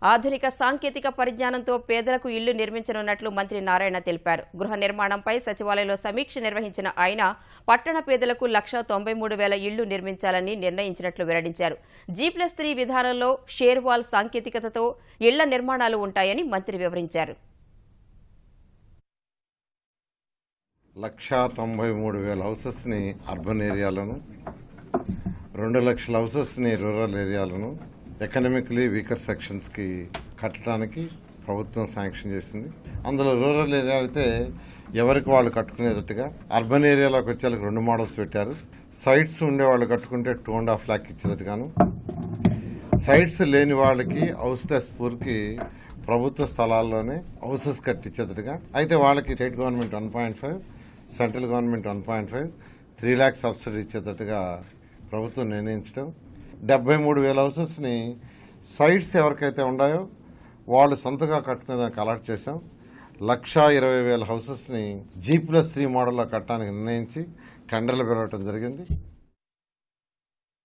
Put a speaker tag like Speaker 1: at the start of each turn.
Speaker 1: ఆధునిక సాంకేతిక పరిజ్ఞానంతో పేదలకు ఇళ్లు నిర్మించనున్నట్లు మంత్రి నారాయణ తెలిపారు. గృహ నిర్మాణంపై సచివాలయంలో సమీక్ష నిర్వహించిన ఆయన పట్టణ పేదలకు 1,93,000 ఇళ్లు నిర్మించాలని నిర్ణయించినట్లు వెల్లడించారు. G+3 విధానంలో షేర్ వాల్ సాంకేతికతతో ఇళ్ల నిర్మాణాలు ఉంటాయని మంత్రి వివరించారు.
Speaker 2: 1,93,000 హౌసెస్ని అర్బన్ ఏరియాలను, 2 లక్షల హౌసెస్ని రూరల్ ఏరియాలను, ఎకనామికలీ వీకర్ సెక్షన్స్కి కట్టడానికి ప్రభుత్వం శాంక్షన్ చేసింది. అందులో రూరల్ ఏరియా అయితే ఎవరికి వాళ్ళు కట్టుకునేటట్టుగా, అర్బన్ ఏరియాలోకి వచ్చేందుకు 2 మోడల్స్ పెట్టారు. సైట్స్ ఉండేవాళ్ళు కట్టుకుంటే 2.5 లాక్ ఇచ్చేటట్టుగాను, సైట్స్ లేని వాళ్ళకి హౌస్లెస్ పూర్కి ప్రభుత్వ స్థలాల్లోనే హౌసెస్ కట్టించేటట్టుగా. అయితే వాళ్ళకి state government 1.5, central government 1.5, 3 lakh subsidy ఇచ్చేటట్టుగా ప్రభుత్వం నిర్ణయించడం. 73,000 హౌసెస్ని సైట్స్ ఎవరికైతే ఉన్నాయో వాళ్ళు సొంతగా కట్టుకునేదానికి అలాట్ చేశాం. 1,20,000 హౌసెస్ని G+3 మోడల్లో కట్టడానికి నిర్ణయించి టెండర్లు పిలవటం జరిగింది.